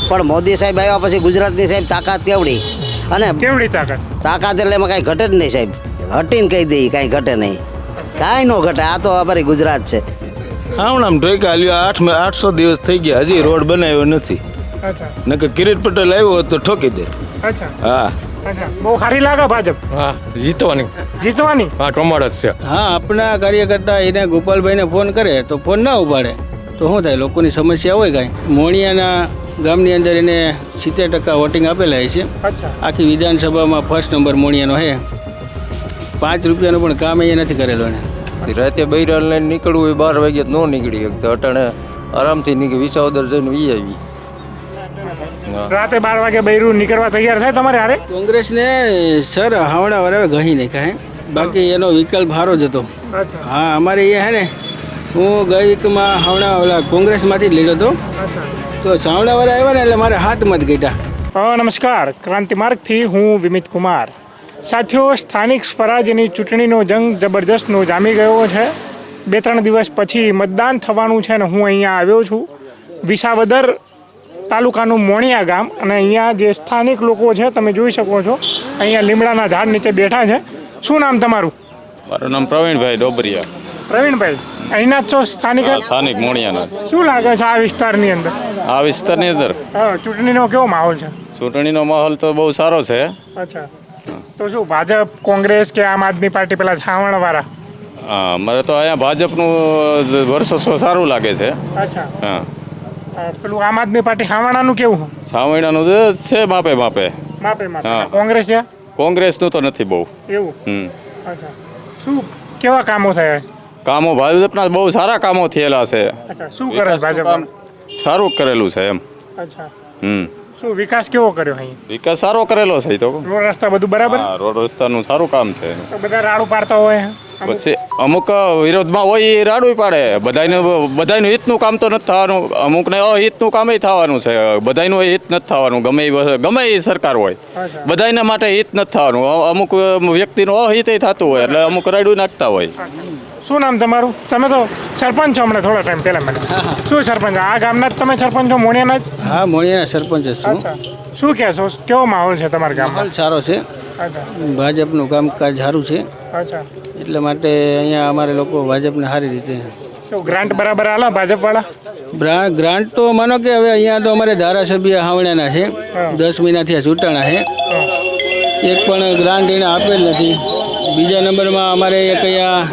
પણ મોદી સાહેબ આવ્યા પછી ગુજરાતની સાહેબ તાકાત કેવડી અને કેવડી તાકાત તાકાત એટલે એમાં કાંઈ ઘટે જ નહીં સાહેબ. હટીને કહી દઈએ કાંઈ ઘટે નહીં, કાંઈ ન ઘટે. આ તો અમારી ગુજરાત છે. હમણાં ઢોકા લ્યો 800 દિવસ થઈ ગયા, હજી રોડ બનાવ્યો નથી. અચ્છા નકર કિરીટ પટેલ આવ્યો તો ઠોકી દે. અચ્છા હા અચ્છા બહુ સારી લાગે ભાજપ હા જીતવાની હા ટોમાટ જ છે. હા, આપણા કાર્યકર્તા એને ગોપાલભાઈને ફોન કરે તો ફોન ના ઉપાડે તો શું થાય? લોકોની સમસ્યા હોય કાંઈ. મોણિયાના ગામની અંદર એને 70% વોટિંગ આપેલા છે. અચ્છા આખી વિધાનસભામાં ફર્સ્ટ નંબર મોણિયાનો છે. 5 રૂપિયાનું પણ કામ એ નથી કરેલું એને. રાતે બૈરાલ લઈને નીકળવું હોય 12 વાગ્યા ન નીકળી શકતા. અટાણે આરામથી નીકળી વિસાવદર જઈને વી આવી. રાતે 12 વાગે બૈરું નીકળવા તૈયાર થાય તમારે હારે? કોંગ્રેસને સર હાવડા વરાવે ઘણી નાખ્યા હે, બાકી એનો વિકલ્પ સારો જ હતો. અચ્છા હા, અમારે અહીંયા હે ને, હું ગઈ વીકમાં હાવડા ઓલા કોંગ્રેસમાંથી જ લીધો હતો, અચ્છા તો સાવડાવાળા આવ્યા ને એટલે મારે હાથ મત ગયા. નમસ્કાર, ક્રાંતિ માર્ગથી હું વિમિત કુમાર. સાથીઓ, સ્થાનિક સ્વરાજ્યની ચૂંટણીનો જંગ જબરજસ્તનો જામી ગયો છે. 2-3 દિવસ પછી મતદાન થવાનું છે અને હું અહીંયા આવ્યો છું વિસાવદર તાલુકાનું મોણિયા ગામ. અને અહીંયા જે સ્થાનિક લોકો છે તમે જોઈ શકો છો, અહીંયા લીમડાના ઝાડ નીચે બેઠા છે. શું નામ તમારું? મારું નામ પ્રવીણભાઈ ડોબરિયા. પ્રવીણભાઈ, અહીંના જ છો? સ્થાનિક સ્થાનિક મોણિયાના. શું લાગે છે આ વિસ્તારની અંદર? આ વિસ્તારની અંદર ચૂંટણીનો કેવો માહોલ છે? ચૂંટણીનો માહોલ તો બહુ સારો છે. અચ્છા, તો શું ભાજપ, કોંગ્રેસ કે આમ આદમી પાર્ટી પેલા છાવણવાળા? હા, મને તો અહીંયા ભાજપનું વર્ચસ્વ સારું લાગે છે. અચ્છા, હા, પેલું આમ આદમી પાર્ટી છાવણાનું કેવું? સાવયણાનું તો છે માપે માપે. માપે માપે. હા. કોંગ્રેસ છે કોંગ્રેસનું તો નથી બહુ. એવું? હમ અચ્છા, શું કેવા કામો થયા? કામો ભાજપના બહુ સારા કામો થયેલા છે. અચ્છા, શું કરે છે ભાજપ? કામ સારું કરેલું છે એમ. અચ્છા, હમ શું વિકાસ કેવો કર્યો અહીં? વિકાસ સારો કરેલો છે એ તો. રોડ રસ્તા બધું બરાબર? હા, રોડ રસ્તાનું સારું કામ છે. તો બધા રાડું પાડતા હોય પછી અમુક વિરોધમાં હોય એ રાડું પાડે. બધાનું હિતનું કામ તો નથી થવાનું, અમુકને અહિતનું કામ થવાનું છે. બધાનું હિત નથી થવાનું, ગમે એ સરકાર હોય. અચ્છા. બધાના માટે હિત નથી થવાનું. અમુક વ્યક્તિનું અહિત થતું હોય એટલે અમુક રાડું નાખતા હોય. શું નામ તમારું? તમે તો સરપંચ છો હમણાં થોડા ટાઈમ પહેલા મને. શું સરપંચ? આ ગામના જ તમે સરપંચ છો? મોણિયાના જ? હા, મોણિયાના સરપંચ જ છું. અચ્છા, શું કહેશો? કેવો માહોલ છે તમારા ગામમાં? માહોલ સારો છે. અચ્છા ભાજપનું કામકાજ સારું છે, અચ્છા. એટલે માટે અહીંયા અમારે લોકો ભાજપને સારી રીતે. શું ગ્રાન્ટ બરાબર આલા ભાજપવાળા? ગ્રાન્ટ તો માનો કે હવે અહીંયા તો અમારે ધારાસભ્ય હાવણાના છે, 10 મહિનાથી આ ચૂંટાણા છે. એક પણ ગ્રાન્ટ એને આપેલ નથી. બીજા નંબરમાં અમારે એક અહીંયા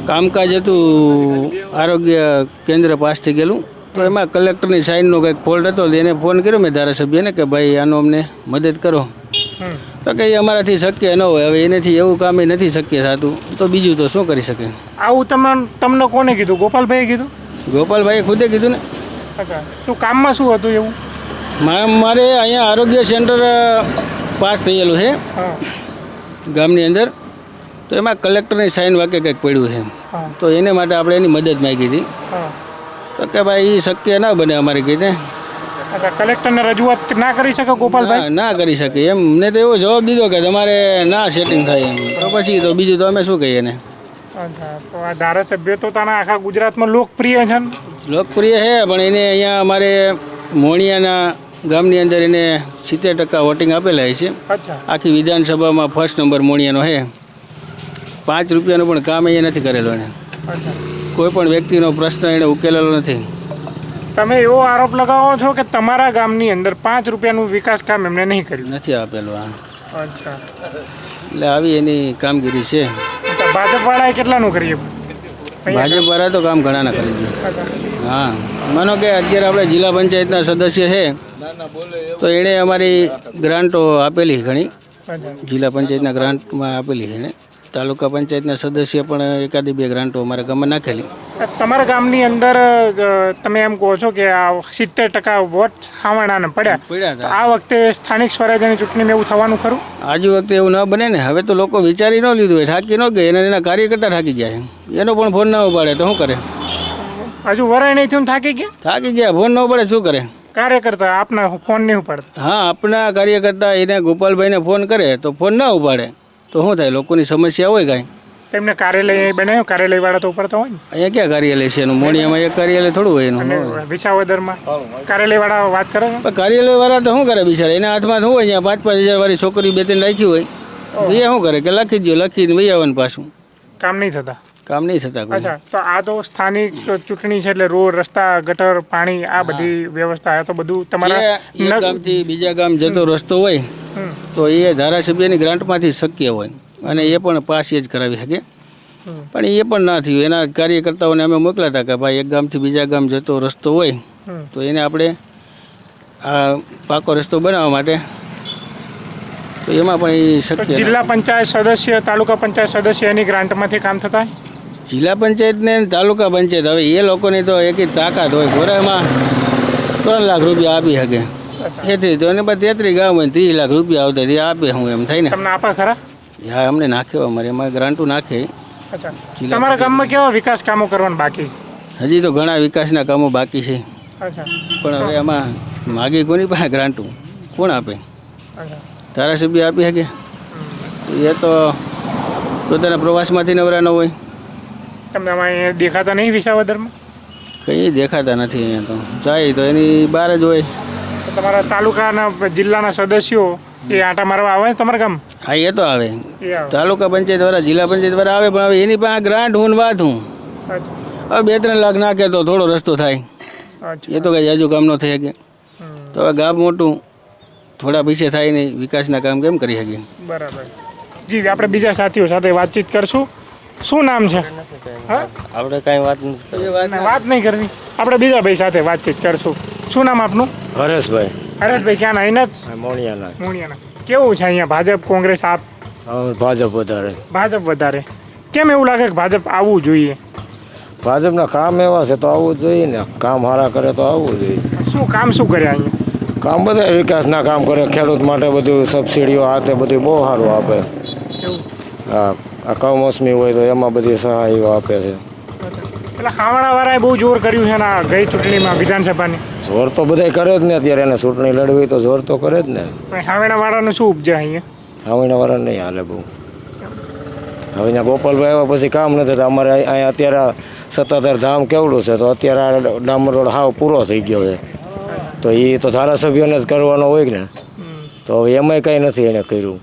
કામકાજ હતું, આરોગ્ય કેન્દ્ર પાસ થઈ ગયેલું, તો એમાં કલેક્ટરની સાઇનનો કંઈક ફોલ્ટ હતો. એને ફોન કર્યો મેં ધારાસભ્યને કે ભાઈ આનો અમને મદદ કરો. તો કંઈ અમારાથી શક્ય ન હોય. હવે એનાથી એવું કામ એ નથી શક્ય થતું, તો બીજું તો શું કરી શકે? આવું તમને કોને કીધું? ગોપાલભાઈએ કીધું? ગોપાલભાઈએ ખુદે કીધું ને. અચ્છા, શું કામમાં શું હતું એવું? મારે અહીંયા આરોગ્ય સેન્ટર પાસ થયેલું છે હા ગામની અંદર, તો એમાં કલેક્ટરની સાઇન વાકે કંઈક પડ્યું છે. હા તો એને માટે આપણે એની મદદ માગી હતી. હા. તો કે ભાઈ એ શક્ય ના બને અમારે કીધે. અચ્છા, કલેક્ટરને રજૂઆત ના કરી શકે ગોપાલભાઈ? ના કરી શકે એમ. મને તો એવો જવાબ દીધો કે તમારે ના સેટિંગ થાય એમ. તો પછી તો બીજું તો અમે શું કહીએ ને. અચ્છા, તો આ ધારાસભ્ય તો તાના આખા ગુજરાતમાં લોકપ્રિય છે ને? લોકપ્રિય છે, પણ એને અહીંયા અમારે મોણિયાના ગામની અંદર એને 70% વોટિંગ આપેલા છે. અચ્છા આખી વિધાનસભામાં ફર્સ્ટ નંબર મોણિયાનો છે. 5 રૂપિયાનું પણ કામ એ નથી કરેલું એને. અચ્છા, કોઈ પણ વ્યક્તિનો પ્રશ્ન એને ઉકેલેલો નથી. તમે એવો આરોપ લગાવો છો કે તમારા ગામની અંદર 5 રૂપિયાનું વિકાસ કામ એમને નહીં કર્યું? નથી આપેલું. આ અચ્છા, એટલે આવી એની કામગીરી છે. ભાજપવાળાએ કેટલાનું કર્યું? ભાજપવાળા તો કામ ઘણાના કરી દીધું. હા, માનો કે અત્યારે આપણે જિલ્લા પંચાયતના સદસ્ય છે, તો એણે અમારી ગ્રાન્ટો આપેલી ઘણી. જિલ્લા પંચાયતના ગ્રાન્ટમાં આપેલી છે એણે. તાલુકા પંચાયતના સદસ્ય પણ 1-2 ગ્રાન્ટો અમારા ગામમાં નાખેલી. તમારા ગામની અંદર તમે એમ કહો છો કે આ 70% વોટ હાવણાને પડ્યા. તો આ વખતે સ્થાનિક સ્વરાજ્યની ચૂંટણીમાં એવું થવાનું ખરું? આજુ વખતે એવું ન બને ને. હવે તો લોકો વિચારી ન લીધું હોય, થાકી ન ગઈ. એના કાર્યકર્તા થાકી ગયા છે. એનો પણ ફોન ના ઉપાડે તો શું કરે? હજુ વરાય નહીં થયું થાકી ગયા? થાકી ગયા, ફોન ન ઉપાડે શું કરે? કાર્યકર્તા આપના ફોન નહીં ઉપાડતા? હા, આપણા કાર્યકર્તા એને ગોપાલભાઈને ફોન કરે તો ફોન ના ઉપાડે તો શું થાય? લોકોની સમસ્યા હોય કાંઈ. એમને કાર્યાલય બનાવ્યું, કાર્યાલયવાળા તો ઉપર તો હોય ને. અહીંયા ક્યાં કાર્યાલય છે એનું? મોણિયામાં એક કાર્યાલય થોડું હોય એનું. અને વિસાવદરમાં કાર્યાલયવાળા વાત કરે છે. પણ કાર્યાલયવાળા તો શું કરે બિચારા? એના હાથમાં શું હોય? અહીંયા 5,000 વાળી છોકરી 2-3 રાખી હોય તો એ શું કરે કે લખી દો, લખીને વહી આવવાનું પાછું. કામ નહીં થતા. કામ નહીં થતા કોઈ. અચ્છા, તો આ તો સ્થાનિક ચૂંટણી છે એટલે રોડ, રસ્તા, ગટર, પાણી, આ બધી વ્યવસ્થા, આ તો બધું તમારા એક ગામથી બીજા ગામ જતો રસ્તો હોય તો એ ધારાસભ્યની ગ્રાન્ટમાંથી શક્ય હોય અને એ પણ પાસ જ કરાવી શકે. પણ એ પણ ના થયું. એના કાર્યકર્તાઓને અમે મોકલ્યા હતા કે ભાઈ એક ગામથી બીજા ગામ જતો રસ્તો હોય તો એને આપણે આ પાકો રસ્તો બનાવવા માટે, તો એમાં પણ એ શક્ય. જિલ્લા પંચાયત સદસ્ય, તાલુકા પંચાયત સદસ્ય એની ગ્રાન્ટમાંથી કામ થતા હોય? જિલ્લા પંચાયતને તાલુકા પંચાયત, હવે એ લોકોની તો એકી તાકાત હોય. ઘોરામાં 3 લાખ રૂપિયા આપી શકે એથી તો, અને 33 ગામ હોય 30 લાખ રૂપિયા આવતા એ આપે. હું એમ થાય ને. તમને આપા ખરા? હા, અમને નાખ્યો. અમારે એમાં ગ્રાન્ટો નાખે. અચ્છા, તમારા ગામમાં કેવા વિકાસ કામો કરવાના બાકી? હજી તો ઘણા વિકાસના કામો બાકી છે. અચ્છા, પણ હવે આમાં માગી કોની પાસે ગ્રાન્ટો? કોણ આપે? અચ્છા. ધારાસભ્ય આપી શકે? એ તો પોતાના પ્રવાસમાંથી નવરા ન હોય. તમને અમારે દેખાતા નહીં વિસાવદરમાં? કંઈ દેખાતા નથી અહીંયા તો. જાય તો એની બહાર જ હોય. તો તમારા તાલુકાના, જિલ્લાના સદસ્યો એ આંટા મારવા આવે છે તમારા ગામ? હા, એ તો આવે. એ આવે. તાલુકા પંચાયતવાળા, જિલ્લા પંચાયતવાળા આવે, પણ હવે એની પાસે ગ્રાન્ટ હું ને વાત હું. અચ્છા, હવે 2-3 લાખ નાખે તો થોડો રસ્તો થાય. અચ્છા. એ તો કંઈ હજુ કામ ન થઈ શકે. તો હવે ગામ મોટું, થોડા પૈસે થાય નહીં, વિકાસના કામ કેમ કરી શકીએ? બરાબર. જી, આપણે બીજા સાથીઓ સાથે વાતચીત કરશું. શું નામ છે? હા, આપણે કાંઈ વાત નથી. વાત નહીં કરવી. આપણે બીજા ભાઈ સાથે વાતચીત કરશું. શું નામ આપનું? હરેશભાઈ હરેશભાઈ, ક્યાં અહીંના જ? મોણિયાના. મોણિયાના. કેવું છે અહીંયા ભાજપ, કોંગ્રેસ, આપ? ભાજપ વધારે. ભાજપ વધારે. કેમ એવું લાગે કે ભાજપ આવવું જોઈએ? ભાજપના કામ એવા છે તો આવવું જોઈએ ને. કામ સારા કરે તો આવવું જોઈએ. શું કામ શું કરે અહીંયા? કામ બધા વિકાસના કામ કરે. ખેડૂત માટે બધું સબસિડીઓ હાથે બધું બહુ સારું આપે. એવું? હા, આ કમોસમી હોય તો એમાં બધી સહાયો આપે છે. એટલે હાવણાવાળાએ બહુ જોર કર્યું છે ને આ ગઈ ચૂંટણીમાં વિધાનસભાની. જોર તો બધા કરે જ ને. અત્યારે એને ચૂંટણી લડવી તો જોર તો કરે જ ને. પણ હાવણાવાળાનું શું ઉપજે અહીંયા? હાવણીવાળા નહીં હાલે બહુ. હવે અહીંયા ગોપાલભાઈ આવ્યા પછી કામ નથી થતા. અમારે અહીંયા અત્યારે 77 ધામ કેવડું છે તો અત્યારે આ ડામર રોડ હાવ પૂરો થઈ ગયો છે. તો એ તો ધારાસભ્યોને જ કરવાનો હોય ને. તો હવે એમાંય કંઈ નથી એને કર્યું.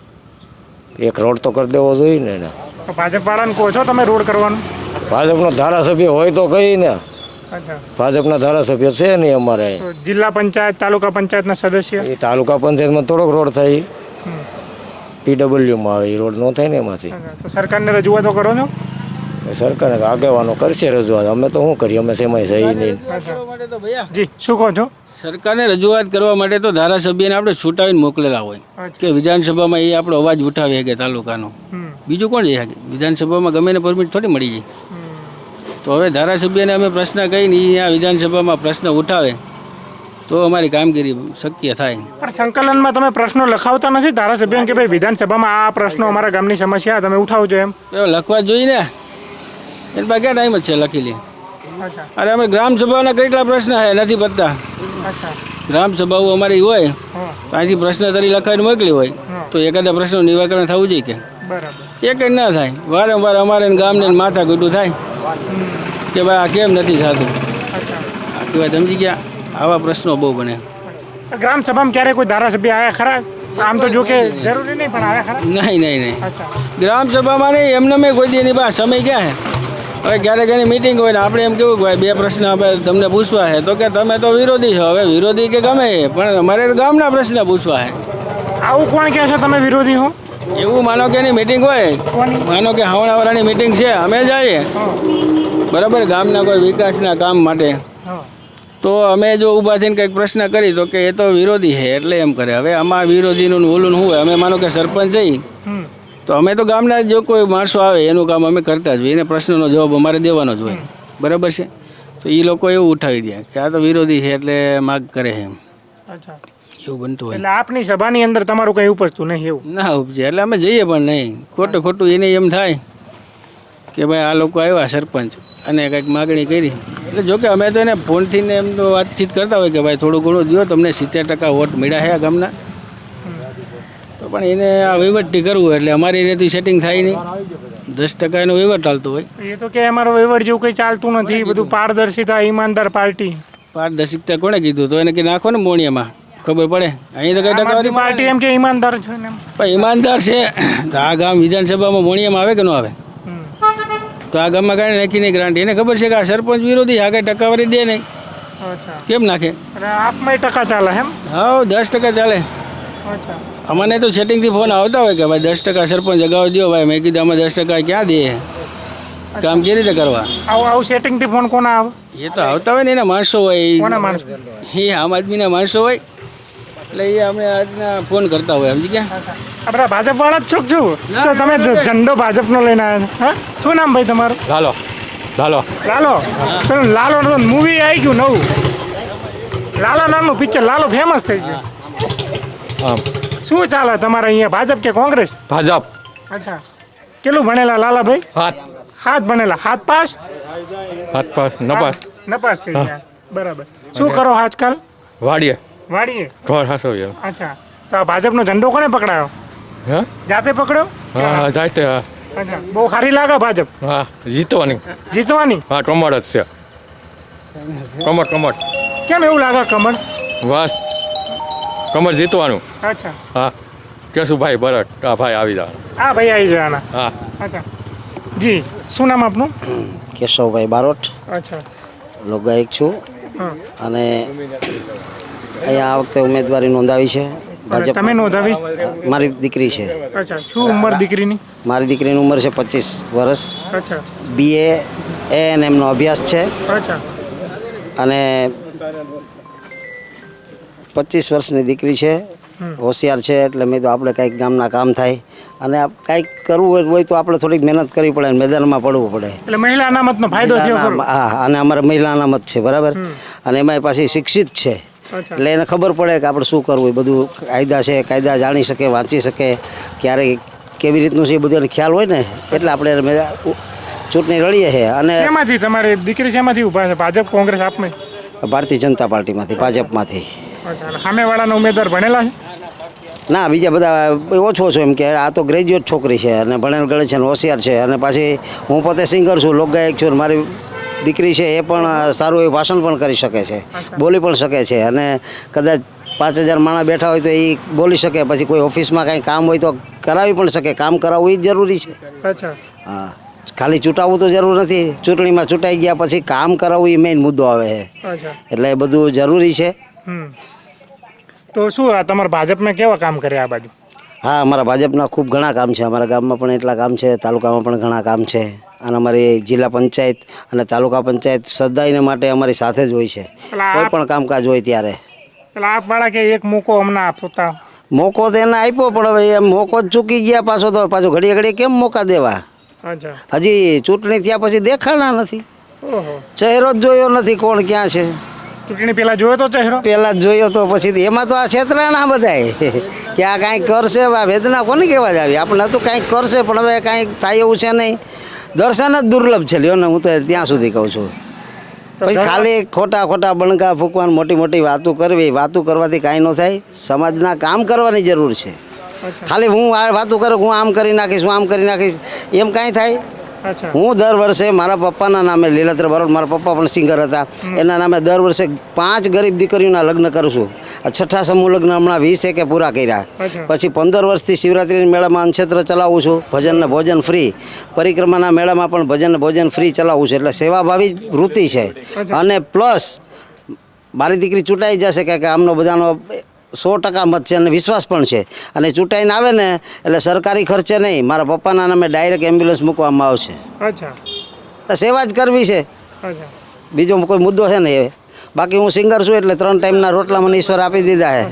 એક રોડ તો કરી દેવો જોઈએ ને એને. તો ભાજપવાળાને કહો છો તમે રોડ કરવાનું? ભાજપનો ધારાસભ્ય હોય તો કઈ ને. અચ્છા. ભાજપના ધારાસભ્ય છે નહીં અમારે. તો જિલ્લા પંચાયત, તાલુકા પંચાયતના સદસ્ય? એ તાલુકા પંચાયતમાં થોડોક રોડ થાય. PWમાં આવે એ રોડ ન થાય ને એમાંથી. અચ્છા, તો સરકારને રજૂઆતો કરો છો? સરકારે આગેવાનો કરશે રજૂઆત. અમે તો શું કરીએ? અમે સેમાય જઈ નહીં. જી, શું કહો છો? સરકારને રજૂઆત કરવા માટે તો ધારાસભ્યને આપણે છૂટાવીને મોકલેલા હોય કે વિધાનસભામાં એ આપણો અવાજ ઉઠાવી શકે તાલુકાનો. બીજું કોણ જઈ શકે? વિધાનસભામાં ગમે ને પરમિટ થોડી મળી જાય. તો હવે ધારાસભ્યને અમે પ્રશ્ન કહીને એ આ વિધાનસભામાં પ્રશ્ન ઉઠાવે તો અમારી કામગીરી શક્ય થાય. પણ સંકલનમાં તમે પ્રશ્નો લખાવતા નથી ધારાસભ્યોને કે ભાઈ વિધાનસભામાં આ પ્રશ્નો અમારા ગામની સમસ્યા તમે ઉઠાવજો એમ? તો લખવા જોઈએ ને. એની પાસે ક્યાં ટાઈમ જ છે લખી લે. અચ્છા. અરે અમે ગ્રામસભાના કેટલા પ્રશ્ન છે નથી પતતા. અચ્છા. ગ્રામસભાઓ અમારી હોય તો અહીંથી પ્રશ્ન તરી લખાવીને મોકલી હોય તો એકાદા પ્રશ્નનું નિરાકરણ થવું જોઈએ કે? બરાબર. એક જ ના થાય. વારંવાર અમારે ગામને માથા કૂટું થાય કે ભાઈ આ કેમ નથી થતું. આખી વાત સમજી ગયા? આવા પ્રશ્નો બહુ બને. ગ્રામસભામાં ક્યારે કોઈ ધારાસભ્ય આવ્યા ખરા? આમ તો જો કે જરૂરી નહીં પણ આવ્યા ખરા? નહીં. અચ્છા. ગ્રામસભામાં નહીં. એમને મેં કોઈ દી એની પાસે સમય ક્યાં છે? હવે ક્યારેક એની મિટિંગ હોય ને આપણે એમ કેવું કે ભાઈ 2 પ્રશ્ન આપણે તમને પૂછવા છે તો કે તમે તો વિરોધી છો. હવે વિરોધી કે ગમે પણ અમારે ગામના પ્રશ્ન પૂછવા છે. આવું કોણ કહે છે તમે વિરોધી હો? એવું માનો કે એની મિટિંગ હોય, માનો કે હાવણાવાળાની મિટિંગ છે, અમે જઈએ બરાબર ગામના કોઈ વિકાસના કામ માટે, તો અમે જો ઊભા થઈને કંઈક પ્રશ્ન કરી તો કે એ તો વિરોધી છે એટલે એમ કરે. હવે આમાં વિરોધીનું ઓલું શું હોય? અમે માનો કે સરપંચ જઈ તો અમે તો ગામના જો કોઈ માણસો આવે એનું કામ અમે કરતા જ હોય. એને પ્રશ્નનો જવાબ અમારે દેવાનો જ હોય. બરાબર છે? તો એ લોકો એવું ઉઠાવી દે કે આ તો વિરોધી છે એટલે માગ કરે છે એમ. અચ્છા. એવું બનતું હોય. એટલે આપની સભાની અંદર તમારું કંઈ ઉપજતું નહીં એવું? ના ઉપજે એટલે અમે જઈએ પણ નહીં. ખોટું એને એમ થાય કે ભાઈ આ લોકો આવ્યા સરપંચ અને કંઈક માગણી કરી એટલે જોકે અમે તો એને ફોનથી ને એમ તો વાતચીત કરતા હોય કે ભાઈ થોડું ઘણું દો, તમને 70% વોટ મળ્યા છે આ ગામના. તો પણ એને આ વહીવટથી કરવું એટલે અમારી એનાથી સેટિંગ થાય નહીં. 10% એનો વહીવટ ચાલતો હોય. એ તો કે અમારો વહીવટ જેવું કંઈ ચાલતું નથી, બધું પારદર્શિતા, ઈમાનદાર પાર્ટી. પારદર્શિકતા કોણે કીધું? તો એને કે નાખો ને મોણિયામાં ખબર પડે. અહીં તો કઈ આમ આદમી ટકાવારી પાર્ટી એમ કે ઈમાનદાર છે ને એમ. પણ ઈમાનદાર છે તો આ ગામ વિધાનસભામાં મોણિયામાં આવે કે ન આવે? હમ. તો આ ગામમાં કાંઈ નાખી નહીં ગ્રાન્ટ. એને ખબર છે કે આ સરપંચ વિરોધી, આ કાંઈ ટકાવારી દે નહીં, અચ્છા, કેમ નાખે? અને આપમાં ટકા ચાલે એમ. હા 10% ચાલે. અચ્છા, અમને તો સેટિંગથી ફોન આવતા હોય કે ભાઈ 10% સરપંચ અગાઉ દો ભાઈ. મેં કીધું અમે 10% ક્યાં દઈએ, કામ કેવી રીતે કરવા? આવું સેટિંગથી ફોન કોના આવે? એ તો આવતા હોય ને એના માણસો હોય, કોના માણસ? એ આમ આદમીના માણસો હોય, એટલે એ અમને આજના ફોન કરતા હોય. સમજી ગયા? આપણા ભાજપ વાળા જ છો કે શું? શું તમે ઝંડો ભાજપનો લઈને આવ્યા છો? હા, શું નામ ભાઈ તમારું? લાલો લાલો લાલો. પેલું લાલો મૂવી આવી ગયું નવું, લાલો નામનું પિક્ચર. લાલો ફેમસ થઈ ગયું. આમ શું ચાલે તમારે અહીંયા, ભાજપ કે કોંગ્રેસ? ભાજપ અચ્છા, કેટલું ભણેલા લાલાભાઈ? હાથ 7 ભણેલા. 7 પાસ? પાસ નપાસ થઈ ગયા. બરાબર. શું કરો આજકાલ? વાડીએ વાડીએ. ઘર હાસવીએ. અચ્છા, તો આ ભાજપનો ઝંડો કોને પકડાયો? હા જાતે પકડ્યો? હા જાય તે અચ્છા, બહુ સારી લાગે ભાજપ હા જીતવાની. જીતવાની. હા કમળ જ છે. કમળ કેમ એવું લાગે કમળ? બસ કમળ જીતવાનું. અચ્છા, હા કેશુભાઈ બરટ આ ભાઈ આવી જાય. હા ભાઈ આવી જવાના. હા અચ્છા જી, શું નામ આપનું? કેશવભાઈ બારોટ, અચ્છા, લોકગાયક છું. હા. અને અહીંયા આ વખતે ઉમેદવારી નોંધાવી છે ભાજપ. તમે નોંધાવી? મારી દીકરી છે. અચ્છા, શું ઉંમર દીકરીની? મારી દીકરીની ઉંમર છે 25 વર્ષ. અચ્છા, BA ANMનો અભ્યાસ છે અચ્છા, અને 25 વર્ષની દીકરી છે, હોશિયાર છે. એટલે મેં તો આપણે કાંઈક ગામના કામ થાય અને કાંઈક કરવું હોય તો આપણે થોડીક મહેનત કરવી પડે, મેદાનમાં પડવું પડે. એટલે મહિલા અનામતનો ફાયદો થયો ખરો? હા, અને અમારે મહિલા અનામત છે, બરાબર. અને એમાં પાછી શિક્ષિત છે, અચ્છા, એટલે એને ખબર પડે કે આપણે શું કરવું. એ બધું કાયદા છે, કાયદા જાણી શકે, વાંચી શકે, ક્યારે કેવી રીતનું છે એ બધું ખ્યાલ હોય ને, એટલે આપણે એને ચૂંટણી લડીએ છીએ. અને શેમાંથી તમારી દીકરી શેમાંથી ઊભા છે? ભાજપ, કોંગ્રેસ, આપમાં? ભારતીય જનતા પાર્ટીમાંથી, ભાજપમાંથી. અચ્છા, અને સામેવાળાના ઉમેદવાર ભણેલા છે? ના, બીજા બધા ઓછો છો. એમ કે આ તો ગ્રેજ્યુએટ છોકરી છે અને ભણેલ ગણે છે અને હોશિયાર છે. અને પાછી હું પોતે સિંગર છું, લોકગાયક છું. મારી દીકરી છે એ પણ સારું એવું ભાષણ પણ કરી શકે છે, બોલી પણ શકે છે. અને કદાચ 5000 માણસ બેઠા હોય તો એ બોલી શકે. પછી કોઈ ઓફિસમાં કાંઈ કામ હોય તો કરાવી પણ શકે. કામ કરાવવું એ જ જરૂરી છે. અચ્છા, હા, ખાલી ચૂંટાવવું તો જરૂર નથી. ચૂંટણીમાં ચૂંટાઈ ગયા પછી કામ કરાવવું એ મેઇન મુદ્દો આવે છે. અચ્છા, એટલે એ બધું જરૂરી છે. તો શું આ તમારા ભાજપમાં કેવા કામ કર્યા આ બાજુ? હા, અમારા ભાજપના ખૂબ ઘણા કામ છે. અમારા ગામમાં પણ એટલા કામ છે, તાલુકામાં પણ ઘણા કામ છે. અને અમારી જિલ્લા પંચાયત અને તાલુકા પંચાયત સદાયને માટે અમારી સાથે જ હોય છે. કોઈ પણ કામકાજ હોય ત્યારે. એટલે આપવાળા કે એક મોકો હમણાં આપતા? મોકો તો એને આપ્યો, પણ હવે એમ મોકો જ ચૂકી ગયા પાછો. તો પાછો ઘડીએ ઘડીએ કેમ મોકા દેવા? અચ્છા, હજી ચૂંટણી થયા પછી દેખાણા નથી, ઓહો, ચહેરો જ જોયો નથી કોણ ક્યાં છે. ચૂંટણી પેલા જોયો તો ચહેરો? પહેલાં જ જોયો તો પછી એમાં તો આ છેતરાણા બધાય કે આ કાંઈક કરશે. વેદના કોને કહેવા જ આવી? આપણે તો કાંઈક કરશે, પણ હવે કાંઈક થાય એવું છે નહીં. દર્શન જ દુર્લભ છે, લ્યો ને, હું તો ત્યાં સુધી કહું છું. પછી ખાલી ખોટા બણકા ફૂંકવાની, મોટી મોટી વાતો કરવી, વાતો કરવાથી કાંઈ ન થાય. સમાજના કામ કરવાની જરૂર છે. ખાલી હું આ વાતો કરું, હું આમ કરી નાખીશ, હું આમ કરી નાખીશ, એમ કાંઈ થાય? અચ્છા, હું દર વર્ષે મારા પપ્પાના નામે, લીલાધર બારોટ, મારા પપ્પા પણ સિંગર હતા, એના નામે દર વર્ષે 5 ગરીબ દીકરીઓના લગ્ન કરું છું. આ 6ઠ્ઠા સમૂહ લગ્ન હમણાં 20 પૂરા કર્યા. પછી 15 વર્ષથી શિવરાત્રિના મેળામાં અન્નક્ષેત્ર ચલાવું છું. ભજનને ભોજન ફ્રી. પરિક્રમાના મેળામાં પણ ભજન ભોજન ફ્રી ચલાવું છું. એટલે સેવાભાવી વૃત્તિ છે. અને પ્લસ મારી દીકરી ચૂંટાઈ જશે કે આમનો બધાનો 100% મત છે અને વિશ્વાસ પણ છે. અને ચૂંટાઈને આવે ને એટલે સરકારી ખર્ચે નહીં, મારા પપ્પાના નામે ડાયરેક્ટ એમ્બ્યુલન્સ મૂકવામાં આવશે. અચ્છા, સેવા જ કરવી છે, અચ્છા, બીજો કોઈ મુદ્દો છે ને. બાકી હું સિંગર છું એટલે 3 ટાઈમના રોટલા મને ઈશ્વર આપી દીધા છે.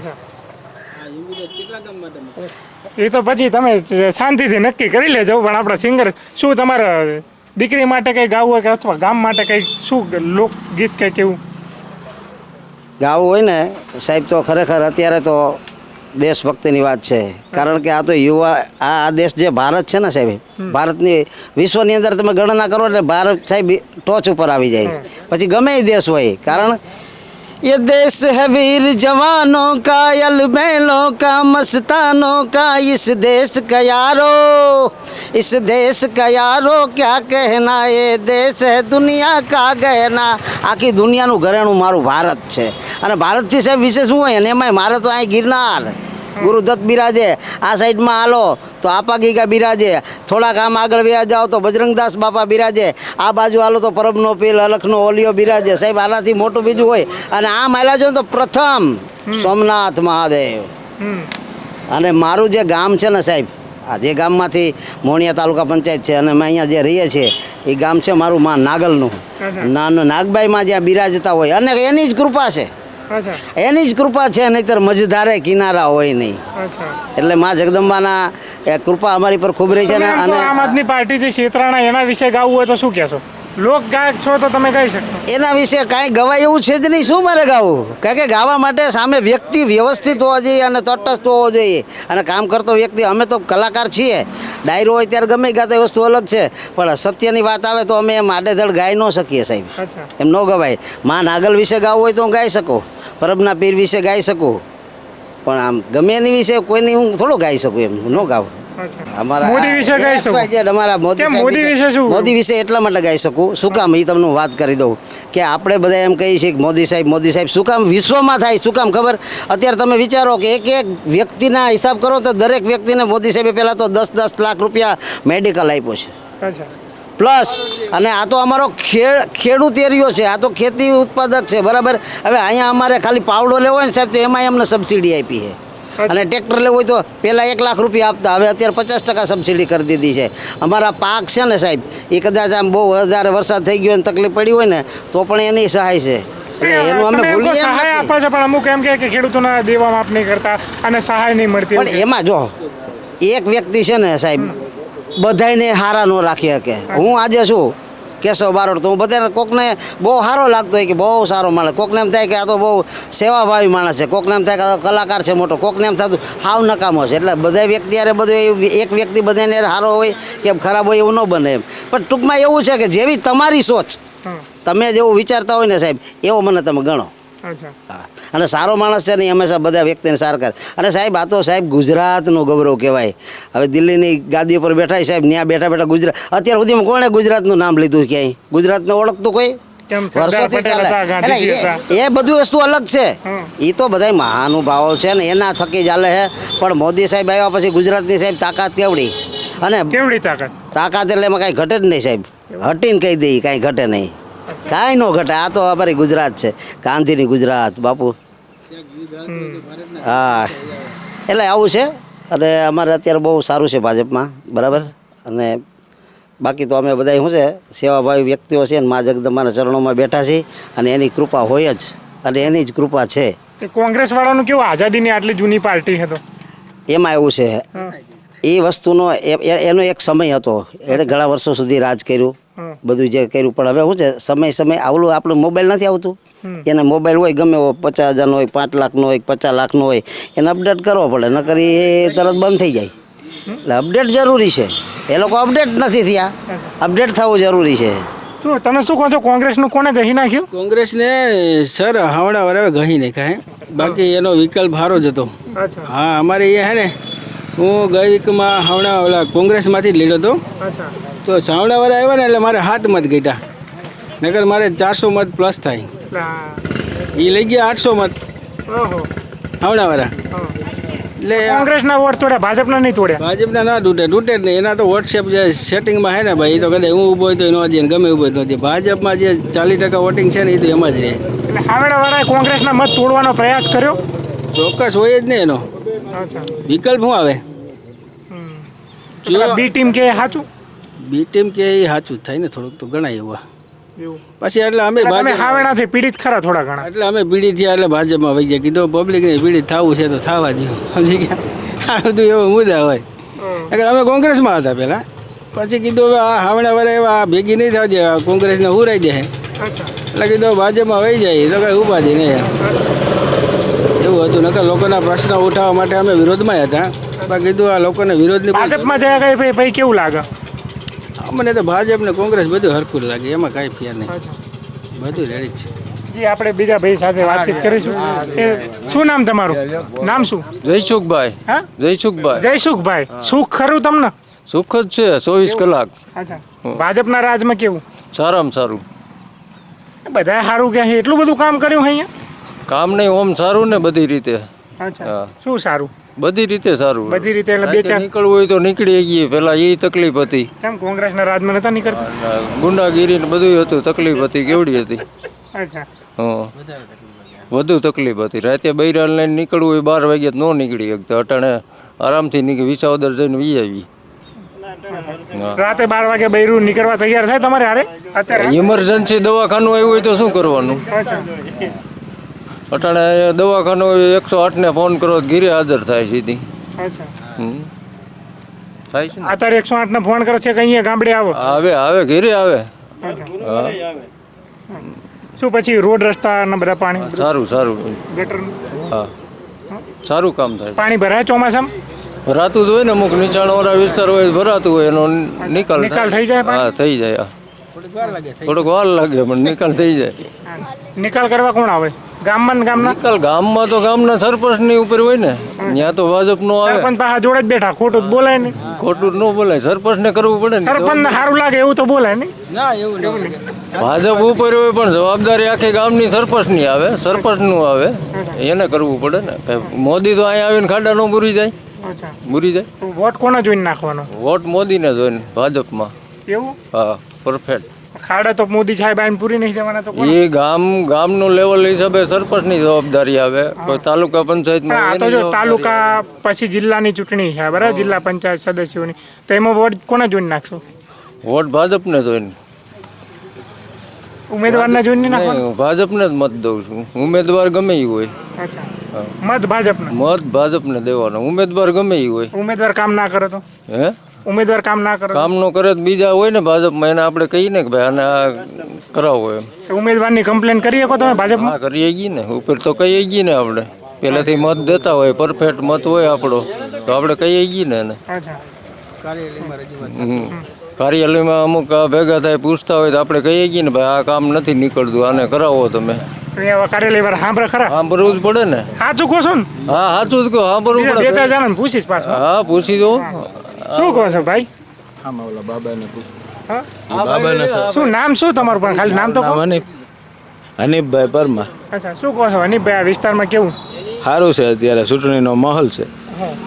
એ તો પછી તમે શાંતિથી નક્કી કરી લેજો. પણ આપણા સિંગર શું તમારા દીકરી માટે કંઈ ગાવું હોય કે અથવા ગામ માટે કંઈ શું લોકગીત કંઈ કેવું ગાવું હોય ને સાહેબ, તો ખરેખર અત્યારે તો દેશભક્તિની વાત છે. કારણ કે આ તો યુવા, આ દેશ જે ભારત છે ને સાહેબ, ભારતની વિશ્વની અંદર તમે ગણના કરો એટલે ભારત સાહેબ ટોચ ઉપર આવી જાય. પછી ગમે એ દેશ હોય, કારણ ये देश है वीर जवानों का अलबेलों का मस्तानों का इस देश का यारो इस देश का यारो क्या कहना ये देश है दुनिया का गहना આખી દુનિયાનું ઘરેણું મારું ભારત છે અને ભારતથી સાહેબ વિશે શું હોય ને એમાંય મારે તો અહીં ગિરનાર ગુરુદત્ત બિરાજે આ સાઈડમાં હાલો તો આપાગીગા બિરાજે થોડાક આમ આગળ વ્યા જાઓ તો બજરંગદાસ બાપા બિરાજે આ બાજુ હાલો તો પરબનો પીલ અલખનો ઓલિયો બિરાજે સાહેબ આનાથી મોટું બીજું હોય અને આમ હાલ્યા જો તો પ્રથમ સોમનાથ મહાદેવ અને મારું જે ગામ છે ને સાહેબ આ જે ગામમાંથી મોણિયા તાલુકા પંચાયત છે અને અમે અહીંયા જે રહીએ છીએ એ ગામ છે મારું માં નાગલનું નાગબાઈમાં જ્યાં બિરાજતા હોય અને એની જ કૃપા છે અચ્છા એની જ કૃપા છે નહીંતર મજધારે કિનારા હોય નહીં અચ્છા એટલે માં જગદંબાના એ કૃપા અમારી પર ખૂબ રહી છે ને તમે આમ તો અને આમ આદમી પાર્ટી જે ક્ષેત્રાના એના વિશે ગાવું હોય તો શું કહેશો લોક ગાયક છો તો તમે ગાઈ શકશો એના વિશે કાંઈ ગવાય એવું છે જ નહીં શું મારે ગાવું કારણ કે ગાવા માટે સામે વ્યક્તિ વ્યવસ્થિત હોવા જોઈએ અને તટસ્થ હોવો જોઈએ અને કામ કરતો વ્યક્તિ અમે તો કલાકાર છીએ ડાયરો હોય ત્યારે ગમે ગાતો એ વસ્તુ અલગ છે પણ સત્યની વાત આવે તો અમે એમ આડેધડ ગાઈ ન શકીએ સાહેબ અચ્છા એમ ન ગવાય માં નાગલ વિશે ગાવું હોય તો હું ગાઈ શકું પરબના પીર વિશે ગાઈ શકું પણ આમ ગમે એની વિશે કોઈની હું થોડું ગાઈ શકું એમ ન ગાવું અચ્છા અમારા મોદી વિશે ગાઈ શકો? અમારા મોદી કેમ સાહેબ મોદી વિશે શું? મોદી વિશે એટલા માટે ગાઈ શકું શું કામ એ તમને હું વાત કરી દઉં કે આપણે બધા એમ કહીએ છીએ કે મોદી સાહેબ શું કામ વિશ્વમાં થાય શું કામ ખબર અત્યારે તમે વિચારો કે એક એક વ્યક્તિના હિસાબ કરો તો દરેક વ્યક્તિને મોદી સાહેબે પહેલાં તો 10 લાખ રૂપિયા મેડિકલ આપ્યો છે અચ્છા પ્લસ અને આ તો અમારો ખેડૂત એરિયો છે આ તો ખેતી ઉત્પાદક છે બરાબર હવે અહીંયા અમારે ખાલી પાવડો લેવો હોય ને સાહેબ તો એમાં અમને સબસિડી આપી છે અને ટ્રેક્ટર લેવું હોય તો પહેલાં 1 લાખ રૂપિયા આપતા હવે અત્યારે 50% સબસિડી કરી દીધી છે અમારા પાક છે ને સાહેબ એ કદાચ આમ બહુ વધારે વરસાદ થઈ ગયો અને તકલીફ પડી હોય ને તો પણ એની સહાય છે એટલે એનું અમે તમે એમ કહો ભૂલીએ એમ સહાય નથી. આપો છો પણ અમુક એમ કહે કે ખેડૂતોના દેવા માફ નહીં કરતા અને સહાય નહીં મળતી એવું પણ એમાં જો એક વ્યક્તિ છે ને સાહેબ બધાયને હારા ન રાખી શકે હું આજે છું કેશવ બારોટ તો હું બધાને કોકને બહુ સારો લાગતો હોય કે બહુ સારો માણસ કોકને એમ થાય કે આ તો બહુ સેવાભાવી માણસ છે કોકને એમ થાય કે આ તો કલાકાર છે મોટો કોકને એમ થતું હાવ નકામો છે એટલે બધા વ્યક્તિ યારે બધું એક વ્યક્તિ બધાને સારો હોય કે ખરાબ હોય એવું ન બને એમ પણ ટૂંકમાં એવું છે કે જેવી તમારી સોચ તમે જેવું વિચારતા હોય ને સાહેબ એવો મને તમે ગણો અચ્છા હા અને સારો માણસ છે ને એ હંમેશા બધા વ્યક્તિને સાર કરે અને સાહેબ આ તો સાહેબ ગુજરાતનું ગૌરવ કહેવાય હવે દિલ્હીની ગાદી ઉપર બેઠા સાહેબ ત્યાં બેઠા બેઠા ગુજરાત અત્યાર સુધીમાં કોણે ગુજરાતનું નામ લીધું ક્યાંય ગુજરાતને ઓળખતું કોઈ કેમ સરદાર વર્ષોથી પટેલ ચાલે હતા, ગાંધીજી એટલે હતા. એ બધું વસ્તુ અલગ છે એ તો બધા મહાનુભાવો છે ને એના થકી ચાલે છે પણ મોદી સાહેબ આવ્યા પછી ગુજરાતની સાહેબ તાકાત કેવડી અને કેવડી તાકાત તાકાત એટલે એમાં કાંઈ ઘટે જ નહીં સાહેબ હટીને કહી દઈએ કાંઈ ઘટે નહીં કાંઈ ન ઘટે આ તો અમારી ગુજરાત છે ગાંધીની ગુજરાત બાપુ હા એટલે આવું છે અને અમારે અત્યારે બહુ સારું છે ભાજપમાં બરાબર અને બાકી તો અમે બધા શું છે સેવાભાવી વ્યક્તિઓ છે ને મા જગદંબાના ચરણોમાં બેઠા છીએ અને એની કૃપા હોય જ અને એની જ કૃપા છે કોંગ્રેસ વાળાનું કેવું આઝાદીની આટલી જૂની પાર્ટી હતો એમાં એવું છે એ વસ્તુનો એનો એક સમય હતો એણે ઘણા વર્ષો સુધી રાજ કર્યું બધું જે કર્યું પણ હવે શું છે સમય આવલું આપણું મોબાઈલ નથી આવતું એને મોબાઈલ હોય ગમે એવો 50,000 હોય 5 લાખનો હોય 50 લાખનો હોય એને અપડેટ કરવો પડે નકર એ તરત બંધ થઈ જાય એટલે અપડેટ જરૂરી છે એ લોકો અપડેટ નથી થયા અપડેટ થવું જરૂરી છે શું તમે શું કહો છો કોંગ્રેસનું કોને ગહી નાખ્યું કોંગ્રેસને સર હાવડા વરાવે ગહી નાખ્યા હે બાકી એનો વિકલ્પ સારો જ હતો અચ્છા હા અમારે એ હે ને હું ગઈ વીકમાં હાવડા ઓલા કોંગ્રેસમાંથી જ લીધો હતો અચ્છા તો સાવડાવાળા આવ્યા ને એટલે મારે 7 મત ગયા નકર મારે 400 મત પ્લસ થાય એટલે હા. એ લઈ ગયા 800 મત ઓહો હાવડાવાળા હા. એટલે કોંગ્રેસના વોટ તોડ્યા ભાજપના નહીં તોડ્યા ભાજપના ના તૂટે જ નહીં એના તો વોટ્સએપ જે સેટિંગમાં છે ને ભાઈ એ તો કદાચ હું ઊભો હોય તો ન દે ગમે ઊભો હોય તો ભાજપમાં જે 40% વોટિંગ છે ને એ તો એમાં જ રહે એટલે હાવેડાવાળાએ કોંગ્રેસના મત તોડવાનો પ્રયાસ કર્યો ચોક્કસ હોય જ નહીં એનો અચ્છા વિકલ્પ શું આવે જો બી ટીમ કે એ સાચું બી ટીમ કે એ સાચું જ થાય ને થોડુંક તો ગણાય એવા એવું પછી એટલે અમે તમે ભાજપ હાવેડાથી પીડિત ખરા થોડા ઘણા એટલે અમે પીડિત થયા એટલે ભાજપમાં વહી ગયા કીધું પબ્લિકને પીડિત થવું છે તો થવા દો સમજી ગયા આ બધું એવો મુદ્દા હોય એટલે અમે કોંગ્રેસમાં હતા પહેલાં પછી કીધું હવે આ હાવડા વરે એવા ભેગી નહીં થવા દે કોંગ્રેસને ઉરાઈ દે એટલે કીધું ભાજપમાં વહી જાય તો કંઈ ઉપાધિ નહીં એવું હતું નકર લોકોના પ્રશ્ન ઉઠાવવા માટે અમે વિરોધમાં હતા પણ કીધું આ લોકોને વિરોધની ભાજપમાં જયા ગઈ ભાઈ કેવું લાગે અમને તો ભાજપ ને કોંગ્રેસ બધું હરખું લાગે એમાં કાંઈ ફેર નહીં બધું રેડી જ છે જી આપણે બીજા ભાઈ સાથે વાતચીત કરીશું. એ શું નામ તમારું? નામ શું? જયસુખભાઈ. હા, જયસુખભાઈ. જયસુખભાઈ. સુખ ખરું તમને? સુખ જ છે 24 કલાક. અચ્છા, ભાજપના રાજમાં કેવું? સારામાં સારું બધા સારું કે એટલું બધું કામ કર્યું અહીંયા? કામ નહીં, ઓમ સારું ને બધી રીતે. અચ્છા, હા. શું સારું? બધી રીતે સારું. બધી રીતે એટલે બે રાતે ચાર નીકળવું હોય તો નીકળી ગઈએ. પેલા એ તકલીફ હતી, કેમ કોંગ્રેસના રાજમાં નતા નીકળતા? ગુંડાગીરી ને બધું હતું, તકલીફ હતી, કેવડી હતી. અચ્છા, હા, વધુ તકલીફ હતી. રાતે બૈરાલ લઈને નીકળવું હોય 12 વાગ્યા ન નીકળી શકતા. અટાણે આરામથી નીકળી વિસાવદર જઈને વી આવી. રાતે 12 વાગે બૈરું નીકળવા તૈયાર થાય તમારે હારે અત્યારે? ઇમરજન્સી દવાખાનું આવ્યું હોય તો શું કરવાનું? અચ્છા, અટાણે દવાખાનું 108 ને ફોન કરો તો ઘીરે હાજર થાય સીધી. અચ્છા. હમ. થાય છે ને? અત્યારે 108 ને ફોન કરે છે કે અહીંયા ગામડે આવો? આવે ઘીરે આવે. અચ્છા. હા, શું પછી રોડ રસ્તા ને બધા પાણી સારું. ગટર હા, સારું કામ થાય. પાણી ભરાય ચોમાસામાં? ભરાતું જ હોય ને, અમુક નીચાણવાળા વિસ્તાર હોય ભરાતું હોય, એનો નિકાલ નિકાલ થઈ જાય પાણી? હા, થઈ જાય. થોડોક વાર લાગે પણ નિકાલ થઈ જાય. નિકાલ કરવા કોણ આવે? ગામમાં ને ગામના નિકાલ ગામમાં તો ગામના સરપંચની ઉપર હોય ને, ત્યાં તો ભાજપનો આવે. સરપંચ પાછા જોડે જ બેઠા, ખોટું તો બોલાય નહીં. ખોટું ન બોલાય, સરપંચને કરવું પડે ને. સરપંચ ને સારું લાગે એવું તો બોલાય નહીં. ભાજપ ઉપર હોય પણ જવાબદારી આખી ગામની સરપંચની આવે, સરપંચનું આવે, એને કરવું પડે ને. મોદી તો અહીંયા આવીને ખાડા નો બુરી જાય. અચ્છા, બુરી જાય. તો વોટ કોને જોઈને નાખવાનો? વોટ મોદીને જોઈને ભાજપમાં. એવું? હા, પરફેક્ટ. ખાડા તો મોદી સાહેબ આવીને પૂરી નહીં જવાના તો કોણ? એ ગામનું લેવલ હિસાબે સરપંચની જવાબદારી આવે. કોઈ તાલુકા પંચાયતમાં આ તો એની જો જવાબદારી. તાલુકા પછી જિલ્લાની ચૂંટણી છે બરાબર, જિલ્લા પંચાયત સદસ્યોની, તો એમાં વોટ કોને જોઈને નાખશો? વોટ ભાજપને જોઈને. ઉમેદવારને જોઈને નહીં નાખવાનો? નહીં, ભાજપને જ મત દઉં છું. ઉમેદવાર ગમે એ હોય. અચ્છા, મત ભાજપને? મત ભાજપને દેવાનો. ઉમેદવાર ગમે એ હોય. ઉમેદવાર કામ ના કરે તો? હે, ઉમેદવાર કામ ના કરે કામ નો કરે તો બીજા હોય ને ભાજપમાં, એને આપણે કહીએ ને કે ભાઈ આને આ કરાવો એમ. તો ઉમેદવારની કમ્પ્લેન કરી શકો તમે ભાજપમાં? હા, કરીએ ગઈ ને. ઉપર તો કહીએ ગઈ ને આપણે. પહેલાથી મત દેતા હોય, પરફેક્ટ મત હોય આપણો, તો આપણે કહીએ ગઈ ને એને. અચ્છા, કાર્યાલયમાં અમુક ભેગા થાય પૂછતા હોય તો આપણે કહીએ ગઈ ને ભાઈ આ કામ નથી નીકળતું, આને કરાવો તમે. કાર્યાલય વાર સાંભળે ખરા? સાંભળવું જ પડે ને. સાચું કહો છો ને? હા, સાચું જ કહો, સાંભળવું બે પડે. ચાર જણા પૂછીશ પાછું. હા, પૂછી દો. શું કહો છો ભાઈ? હા? શું નામ શું તમારું? પણ ખાલી નામ તો કહો. હનીફભાઈ પરમાર. અચ્છા, શું કહો છો હનીફભાઈ, આ વિસ્તારમાં કેવું? સારું છે, અત્યારે ચૂંટણીનો માહોલ છે.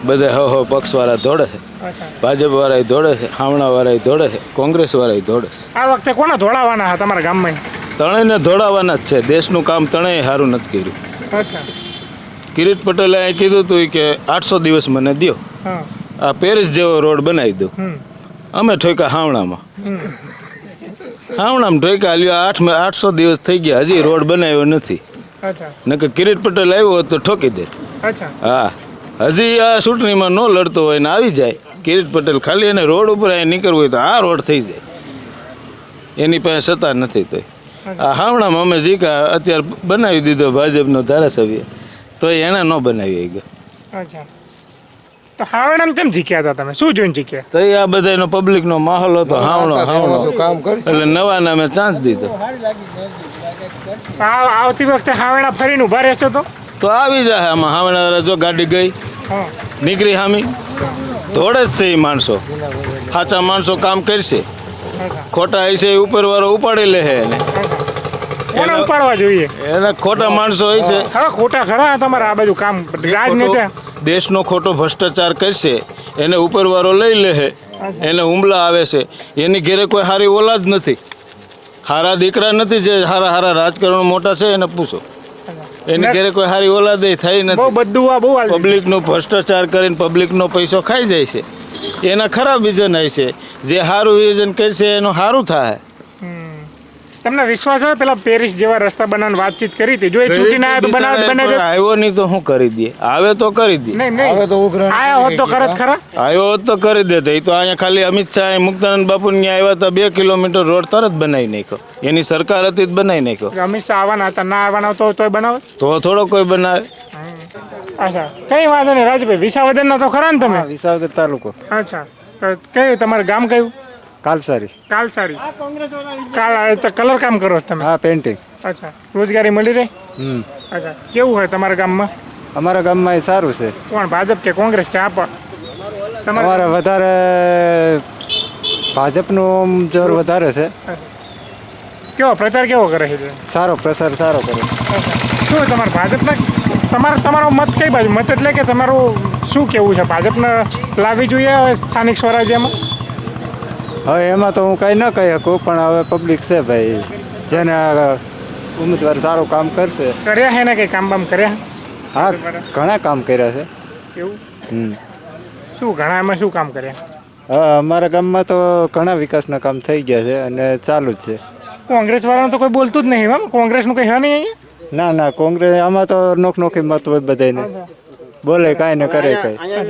બધા હો પક્ષવાળા દોડે છે, અચ્છા, ભાજપવાળા દોડે છે, હામણાવાળા દોડે છે, કોંગ્રેસવાળા દોડે છે. આ વખતે કોને ધોળાવાના હતા તમારા ગામમાં? ત્રણેયને દોડાવવાના જ છે. દેશનું કામ ત્રણેય સારું નથી કર્યું. અચ્છા, કિરીટ પટેલે અહીં કીધું હતું કે 800 દિવસ મને દ્યો, હા, આ પેરિસ જેવો રોડ બનાવી દો. અમે ઠોકા હાવણામાં, હાવણામાં ઠોકા લ્યો. 800 દિવસ થઈ ગયા, હજી રોડ બનાવ્યો નથી. અચ્છા, નકર કિરીટ પટેલ આવ્યો હોત તો ઠોકી દે. અચ્છા, હા, હજી આ ચૂંટણીમાં ન લડતો હોય ને આવી જાય કિરીટ પટેલ, ખાલી એને રોડ ઉપર અહીં નીકળવું હોય તો આ રોડ થઈ જાય. એની પાસે સત્તા નથી. તો આ હાવણામાં અમે જીકા અત્યારે બનાવી દીધો ભાજપનો ધારાસભ્ય, તો એને ન બનાવી ગયો. અચ્છા. તો હાવડામાં કેમ જીક્યા હતા તમે? શું જોઈને જીક્યા? તો આ બધાનો પબ્લિકનો માહોલ હતો. હાવણો એટલે નવા નામે ચાન્સ દીધો. આવતી વખતે હાવડા ફરીને ઉભા રહેશે તો આવી જાય. આમાં હાવણા જો ગાડી ગઈ હા, નીકળી હામી દોડે જ છે. એ માણસો સાચા માણસો કામ કરશે, ખોટા હશે એ ઉપરવાળો ઉપાડી લે છે એને. કોને ઉપાડવા જોઈએ? એના ખોટા માણસો હોય છે. હા, ખોટા ખરા તમારા આ બાજુ કામ રાજનેતા. દેશનો ખોટો ભ્રષ્ટાચાર કરશે એને ઉપરવાળો લઈ લે છે, એને હુમલા આવે છે. એની ઘેરે કોઈ સારી ઓલાદ નથી, સારા દીકરા નથી. જે સારા રાજકારણ મોટા છે એને પૂછો, એની ઘેરે કોઈ સારી ઓલાદ થઈ બહુ નથી. બધું આ બહુ પબ્લિકનો ભ્રષ્ટાચાર કરીને પબ્લિકનો પૈસો ખાઈ જાય છે. એના ખરાબ વિઝન હોય છે. જે સારું વિઝન કરશે એનું સારું થાય. તમને વિશ્વાસ છે પેલા પેરિસ જેવા રસ્તા બનાવવાની વાતચીત કરી હતી? જો એ ચૂંટીને આવ્યા તો બનાવી આવ્યો નહીં તો શું કરી દે? આવે તો કરી દે. નહીં આયા હોત તો કરત ખરા? આવ્યો હોત તો કરી દે. એ તો અહીંયા ખાલી અમિત શાહ મુક્તાનંદ બાપુ ત્યાં આવ્યા હતા, 2 કિલોમીટર રોડ તરત બનાવી નાખ્યો. એની સરકાર હતી જ બનાવી નાખ્યો. અમિત શાહ આવવાના હતા, ના આવવાના તો તોય બનાવે તો થોડો કોઈ બનાવે. અચ્છા, કઈ વાંધો નહીં રાજભાઈ. વિસાવદરના તો ખરા ને તમે? વિસાવદર તાલુકો. અચ્છા, તો કયું તમારું ગામ કયું? કાલસારી. કાલસારી. કલર કામ કરો છો તમે? હા, પેન્ટિંગ. અચ્છા રોજગારી મળી રહી અચ્છા કેવું હોય તમારા ગામમાં અમારા ગામમાં એ સારું છે કોણ ભાજપ કે કોંગ્રેસ કે આપ તમારે અમારે વધારે ભાજપનું જોર વધારે છે કેવો પ્રચાર કેવો કરે છે સારો પ્રસાર સારો કરે શું તમારે ભાજપના તમારો મત કઈ બાજુ મત એટલે કે તમારું શું કેવું છે ભાજપને લાવવી જોઈએ હવે સ્થાનિક સ્વરાજ્યમાં હવે એમાં તો હું કંઈ ન કહી શકું પણ હવે પબ્લિક છે ભાઈ જેને ઉમેદવાર સારું કામ કરશે કર્યા હે ને કંઈ કામ બામ કર્યા હા ઘણા કામ કર્યા છે એવું શું ઘણા એમાં શું કામ કર્યા હા અમારા ગામમાં તો ઘણા વિકાસના કામ થઈ ગયા છે અને ચાલુ જ છે કોંગ્રેસ વાળાનું તો કોઈ બોલતું જ નહીં એમ કોંગ્રેસનું કંઈ હે નહીં અહીંયા ના કોંગ્રેસ આમાં તો નોખી મત હોય બધાને બોલે કાંઈ ને કરે કાંઈ